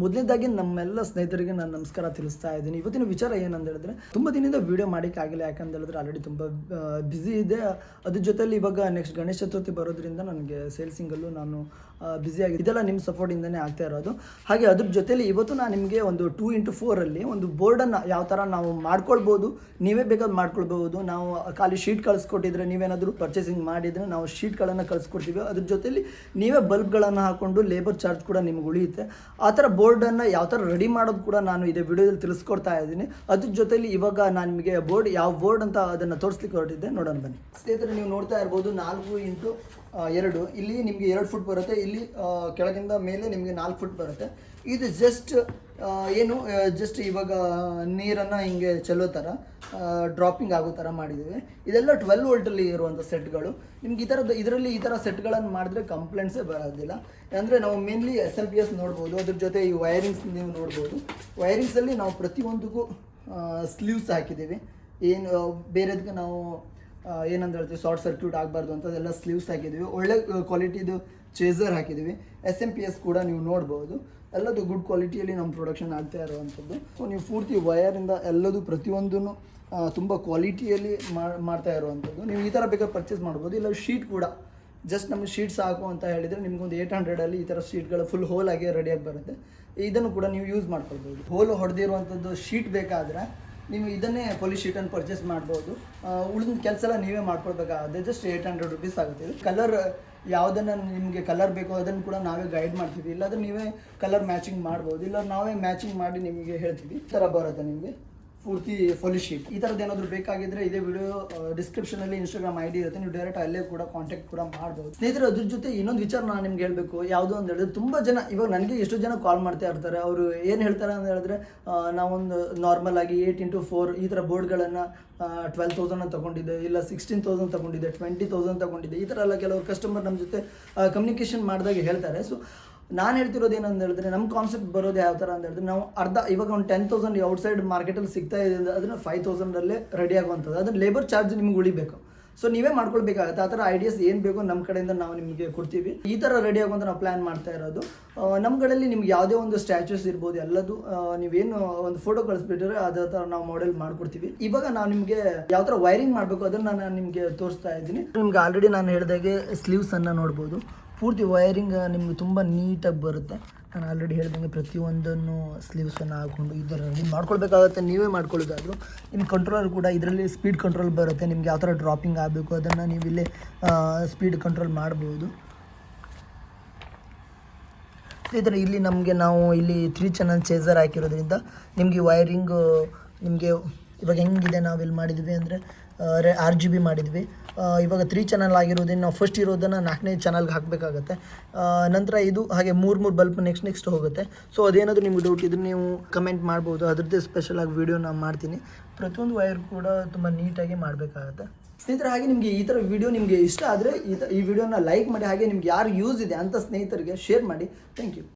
ಮೊದಲನೇದಾಗಿ ನಮ್ಮೆಲ್ಲ ಸ್ನೇಹಿತರಿಗೆ ನಾನು ನಮಸ್ಕಾರ ತಿಳಿಸ್ತಾ ಇದ್ದೀನಿ. ಇವತ್ತಿನ ವಿಚಾರ ಏನಂತ ಹೇಳಿದ್ರೆ, ತುಂಬ ದಿನದಿಂದ ವೀಡಿಯೋ ಮಾಡೋಕ್ಕಾಗಿಲ್ಲ. ಯಾಕಂತ ಹೇಳಿದ್ರೆ ಆಲ್ರೆಡಿ ತುಂಬ ಬ್ಯುಸಿ ಇದೆ. ಅದ್ರ ಜೊತೆಲಿ ಇವಾಗ ನೆಕ್ಸ್ಟ್ ಗಣೇಶ ಚತುರ್ಥಿ ಬರೋದ್ರಿಂದ ನನಗೆ ಸೇಲ್ಸಿಂಗಲ್ಲೂ ನಾನು ಬ್ಯುಸಿ ಆಗಿದೆ. ಇದೆಲ್ಲ ನಿಮ್ಮ ಸಪೋರ್ಟಿಂದನೇ ಆಗ್ತಾ ಇರೋದು. ಹಾಗೆ ಅದ್ರ ಜೊತೆಲಿ ಇವತ್ತು ನಾನು ನಿಮಗೆ ಒಂದು 2x4 ಒಂದು ಬೋರ್ಡನ್ನು ಯಾವ ಥರ ನಾವು ಮಾಡ್ಕೊಳ್ಬೋದು, ನೀವೇ ಬೇಕಾದ್ರೆ ಮಾಡ್ಕೊಳ್ಬೋದು. ನಾವು ಖಾಲಿ ಶೀಟ್ ಕಳಿಸ್ಕೊಟ್ಟಿದ್ರೆ, ನೀವೇನಾದರೂ ಪರ್ಚೇಸಿಂಗ್ ಮಾಡಿದರೆ ನಾವು ಶೀಟ್ಗಳನ್ನು ಕಳಿಸ್ಕೊಡ್ತೀವಿ. ಅದ್ರ ಜೊತೆಲಿ ನೀವೇ ಬಲ್ಬ್ಗಳನ್ನು ಹಾಕ್ಕೊಂಡು ಲೇಬರ್ ಚಾರ್ಜ್ ಕೂಡ ನಿಮ್ಗೆ ಉಳಿಯುತ್ತೆ. ಆ ಥರ ಬೋರ್ಡನ್ನು ಯಾವ ಥರ ರೆಡಿ ಮಾಡೋದು ಕೂಡ ನಾನು ಇದೇ ವಿಡಿಯೋದಲ್ಲಿ ತಿಳಿಸ್ಕೊಡ್ತಾ ಇದ್ದೀನಿ. ಅದ್ರ ಜೊತೆಲಿ ಇವಾಗ ನಾನು ನಿಮಗೆ ಯಾವ ಬೋರ್ಡ್ ಅಂತ ಅದನ್ನು ತೋರಿಸ್ಲಿಕ್ಕೆ ಹೊರಟಿದ್ದೆ, ನೋಡೋಣ ಬನ್ನಿ ಸ್ನೇಹಿತರೆ. ನೀವು ನೋಡ್ತಾ ಇರ್ಬೋದು 4x2 ಇಲ್ಲಿ ನಿಮಗೆ 2 ಫುಟ್ ಬರುತ್ತೆ. ಇಲ್ಲಿ ಕೆಳಗಿಂದ ಮೇಲೆ ನಿಮಗೆ 4 ಫುಟ್ ಬರುತ್ತೆ. ಇದು ಜಸ್ಟ್ ಇವಾಗ ನೀರನ್ನು ಹಿಂಗೆ ಚೆಲ್ಲೋ ಥರ ಡ್ರಾಪಿಂಗ್ ಆಗೋ ಥರ ಮಾಡಿದ್ದೀವಿ. ಇದೆಲ್ಲ 12 ವೋಲ್ಟಲ್ಲಿ ಇರುವಂಥ ಸೆಟ್ಗಳು. ನಿಮ್ಗೆ ಇದರಲ್ಲಿ ಈ ಥರ ಸೆಟ್ಗಳನ್ನು ಮಾಡಿದ್ರೆ ಕಂಪ್ಲೇಂಟ್ಸೇ ಬರೋದಿಲ್ಲ. ಅಂದರೆ ನಾವು ಮೇನ್ಲಿ SMPS ನೋಡ್ಬೋದು. ಅದ್ರ ಜೊತೆ ಈ ವೈರಿಂಗ್ಸ್ ನೀವು ನೋಡ್ಬೋದು. ವೈರಿಂಗ್ಸಲ್ಲಿ ನಾವು ಪ್ರತಿಯೊಂದಕ್ಕೂ ಸ್ಲೀವ್ಸ್ ಹಾಕಿದ್ದೀವಿ. ಬೇರೆದಕ್ಕೆ ನಾವು ಏನಂತ ಹೇಳ್ತೀವಿ, ಶಾರ್ಟ್ ಸರ್ಕ್ಯೂಟ್ ಆಗಬಾರ್ದು ಅಂತ ಅದೆಲ್ಲ ಸ್ಲೀವ್ಸ್ ಹಾಕಿದ್ದೀವಿ. ಒಳ್ಳೆ ಕ್ವಾಲಿಟಿದು ಚೇಸರ್ ಹಾಕಿದ್ದೀವಿ. SMPS ಕೂಡ ನೀವು ನೋಡ್ಬೋದು. ಎಲ್ಲದು ಗುಡ್ ಕ್ವಾಲಿಟಿಯಲ್ಲಿ ನಮ್ಮ ಪ್ರೊಡಕ್ಷನ್ ಆಗ್ತಾ ಇರುವಂಥದ್ದು. ಸೊ ನೀವು ಪೂರ್ತಿ ವಯರಿಂದ ಎಲ್ಲದು ಪ್ರತಿಯೊಂದೂ ತುಂಬ ಕ್ವಾಲಿಟಿಯಲ್ಲಿ ಮಾಡ್ತಾ ಇರುವಂಥದ್ದು. ನೀವು ಈ ಥರ ಬೇಕಾದ್ರೆ ಪರ್ಚೇಸ್ ಮಾಡ್ಬೋದು. ಇಲ್ಲ ಶೀಟ್ ಕೂಡ ಜಸ್ಟ್ ನಮಗೆ ಶೀಟ್ ಸಾಕು ಅಂತ ಹೇಳಿದರೆ ನಿಮಗೊಂದು 800 ಈ ಥರ ಶೀಟ್ಗಳು ಫುಲ್ ಹೋಲ್ ಆಗಿ ರೆಡಿಯಾಗಿ ಬರುತ್ತೆ. ಇದನ್ನು ಕೂಡ ನೀವು ಯೂಸ್ ಮಾಡ್ಕೊಳ್ಬೋದು. ಹೋಲ್ ಹೊಡೆದಿರುವಂಥದ್ದು ಶೀಟ್ ಬೇಕಾದರೆ ನೀವು ಇದನ್ನೇ ಪೊಲೀಸ್ ಶೀಟನ್ನು ಪರ್ಚೇಸ್ ಮಾಡ್ಬೋದು. ಉಳಿದ ಕೆಲಸ ಎಲ್ಲ ನೀವೇ ಮಾಡ್ಕೊಳ್ಬೇಕಾಗುತ್ತೆ. ಜಸ್ಟ್ 800 ರುಪೀಸ್ ಆಗುತ್ತೆ. ಕಲರ್ ಯಾವುದನ್ನು ನಿಮಗೆ ಕಲರ್ ಬೇಕೋ ಅದನ್ನು ಕೂಡ ನಾವೇ ಗೈಡ್ ಮಾಡ್ತೀವಿ. ಇಲ್ಲಾಂದರೆ ನೀವೇ ಕಲರ್ ಮ್ಯಾಚಿಂಗ್ ಮಾಡ್ಬೋದು. ಇಲ್ಲ ನಾವೇ ಮ್ಯಾಚಿಂಗ್ ಮಾಡಿ ನಿಮಗೆ ಹೇಳ್ತೀವಿ. ಈ ಥರ ಬರುತ್ತೆ ನಿಮಗೆ ಪೂರ್ತಿ ಪೊಲೀಸ್ ಶೀಟ್. ಈ ಥರದ್ದು ಏನಾದರೂ ಬೇಕಾಗಿದ್ದರೆ ಇದೇ ವಿಡಿಯೋ ಡಿಸ್ಕ್ರಿಪ್ಷನಲ್ಲಿ Instagram ID ಇರುತ್ತೆ. ನೀವು ಡೈರೆಕ್ಟ್ ಅಲ್ಲೇ ಕೂಡ ಕಾಂಟ್ಯಾಕ್ಟ್ ಕೂಡ ಮಾಡ್ಬೋದು. ಸ್ನೇಹಿತರೆ, ಅದ್ರ ಜೊತೆ ಇನ್ನೊಂದು ವಿಚಾರ ನಾನು ನಿಮ್ಗೆ ಹೇಳಬೇಕು. ಯಾವುದು ಅಂತ ಹೇಳಿದ್ರೆ, ತುಂಬ ಜನ ಇವಾಗ ನನಗೆ ಎಷ್ಟೋ ಜನ ಕಾಲ್ ಮಾಡ್ತಾ ಇರ್ತಾರೆ. ಅವರು ಏನು ಹೇಳ್ತಾರೆ ಅಂತ ಹೇಳಿದ್ರೆ, ನಾವೊಂದು ನಾರ್ಮಲ್ ಆಗಿ 8x4 ಈ ಥರ ಬೋರ್ಡ್ಗಳನ್ನು 12,000 ತೊಗೊಂಡಿದ್ದೆ, ಇಲ್ಲ 16,000 ತೊಗೊಂಡಿದ್ದೆ, 20,000 ತೊಗೊಂಡಿದ್ದೆ. ಈ ಥರ ಎಲ್ಲ ಕೆಲವರು ಕಸ್ಟಮರ್ ನಮ್ಮ ಜೊತೆ ಕಮ್ಯುನಿಕೇಷನ್ ಮಾಡಿದಾಗ ಹೇಳ್ತಾರೆ. ಸೊ ನಾನು ಹೇಳ್ತಿರೋದು ಏನಂತ ಹೇಳಿದ್ರೆ, ನಮ್ಮ ಕಾನ್ಸೆಪ್ಟ್ ಬರೋದು ಯಾವ ಥರ ಅಂತ ಹೇಳಿದ್ರೆ, ನಾವು ಇವಾಗ ಒಂದು 10,000 ಔಟ್ಸೈಡ್ ಮಾರ್ಕೆಟಲ್ಲಿ ಸಿಗ್ತಾ ಇದೆ, ಅದನ್ನು 5,000 ರೆಡಿ ಆಗುವಂಥದ್ದು. ಅದನ್ನು ಲೇಬರ್ ಚಾರ್ಜ್ ನಿಮ್ಗೆ ಉಳಿಬೇಕು. ಸೊ ನೀವೇ ಮಾಡ್ಕೊಳ್ಬೇಕಾಗುತ್ತೆ. ಆ ಥರ ಐಡಿಯಾಸ್ ಏನು ಬೇಕೋ ನಮ್ಮ ಕಡೆಯಿಂದ ನಾವು ನಿಮಗೆ ಕೊಡ್ತೀವಿ. ಈ ಥರ ರೆಡಿ ಆಗುವಂಥ ನಾವು ಪ್ಲ್ಯಾನ್ ಮಾಡ್ತಾ ಇರೋದು. ನಮ್ಮ ಕಡೆಯಲ್ಲಿ ನಿಮ್ಗೆ ಯಾವುದೇ ಒಂದು ಸ್ಟ್ಯಾಚ್ಯೂಸ್ ಇರ್ಬೋದು, ಎಲ್ಲದು ನೀವೇನು ಒಂದು ಫೋಟೋ ಕಳಿಸ್ಬಿಟ್ರೆ ಅದೇ ಥರ ನಾವು ಮಾಡೆಲ್ ಮಾಡ್ಕೊಡ್ತೀವಿ. ಇವಾಗ ನಾವು ನಿಮಗೆ ಯಾವ ಥರ ವೈರಿಂಗ್ ಮಾಡಬೇಕು ಅದನ್ನು ನಾನು ನಿಮಗೆ ತೋರಿಸ್ತಾ ಇದ್ದೀನಿ. ನಿಮ್ಗೆ ಆಲ್ರೆಡಿ ನಾನು ಹೇಳಿದಾಗೆ ಸ್ಲೀವ್ಸನ್ನು ನೋಡ್ಬೋದು. ಪೂರ್ತಿ ವೈರಿಂಗ್ ನಿಮ್ಗೆ ತುಂಬ ನೀಟಾಗಿ ಬರುತ್ತೆ. ನಾನು ಆಲ್ರೆಡಿ ಹೇಳ್ದಂಗೆ ಪ್ರತಿಯೊಂದನ್ನು ಸ್ಲೀವ್ಸನ್ನು ಹಾಕ್ಕೊಂಡು ಇದರ ರೆಡಿ ಮಾಡ್ಕೊಳ್ಬೇಕಾಗುತ್ತೆ. ನೀವೇ ಮಾಡ್ಕೊಳ್ಳೋದಾದ್ರು ನಿಮ್ಮ ಕಂಟ್ರೋಲರ್ ಕೂಡ ಇದರಲ್ಲಿ ಸ್ಪೀಡ್ ಕಂಟ್ರೋಲ್ ಬರುತ್ತೆ. ನಿಮ್ಗೆ ಯಾವ ಥರ ಡ್ರಾಪಿಂಗ್ ಆಗಬೇಕು ಅದನ್ನು ನೀವು ಇಲ್ಲೇ ಸ್ಪೀಡ್ ಕಂಟ್ರೋಲ್ ಮಾಡ್ಬೋದು. ಈ ಥರ ಇಲ್ಲಿ ನಾವು ಇಲ್ಲಿ 3 ಚಾನಲ್ ಚೇಸರ್ ಹಾಕಿರೋದ್ರಿಂದ ನಿಮಗೆ ವೈರಿಂಗು ನಿಮಗೆ ಇವಾಗ ಹೆಂಗಿದೆ, ನಾವು ಇಲ್ಲಿ ಮಾಡಿದ್ವಿ ಅಂದರೆ RGB ಮಾಡಿದ್ವಿ. ಇವಾಗ 3 ಚಾನಲ್ ಆಗಿರೋದನ್ನು ನಾವು ಫಸ್ಟ್ ಇರೋದನ್ನು 4ನೇ ಚಾನಲ್ಗೆ ಹಾಕಬೇಕಾಗತ್ತೆ. ನಂತರ ಇದು ಹಾಗೆ 3 ಬಲ್ಪ್ ನೆಕ್ಸ್ಟ್ ಹೋಗುತ್ತೆ. ಸೊ ಅದೇನಾದರೂ ನಿಮ್ಗೆ ಡೌಟ್ ಇದ್ರೆ ನೀವು ಕಮೆಂಟ್ ಮಾಡ್ಬೋದು. ಅದ್ರದ್ದೇ ಸ್ಪೆಷಲಾಗಿ ವೀಡಿಯೋ ನಾನು ಮಾಡ್ತೀನಿ. ಪ್ರತಿಯೊಂದು ವೈರ್ ಕೂಡ ತುಂಬ ನೀಟಾಗಿ ಮಾಡಬೇಕಾಗತ್ತೆ. ಸ್ನೇಹಿತರೆ, ಹಾಗೆ ನಿಮಗೆ ಈ ಥರ ವಿಡಿಯೋ ನಿಮಗೆ ಇಷ್ಟ ಆದರೆ ಈ ವಿಡಿಯೋನ ಲೈಕ್ ಮಾಡಿ. ಹಾಗೆ ನಿಮ್ಗೆ ಯಾರು ಯೂಸ್ ಇದೆ ಅಂಥ ಸ್ನೇಹಿತರಿಗೆ ಶೇರ್ ಮಾಡಿ. Thank you.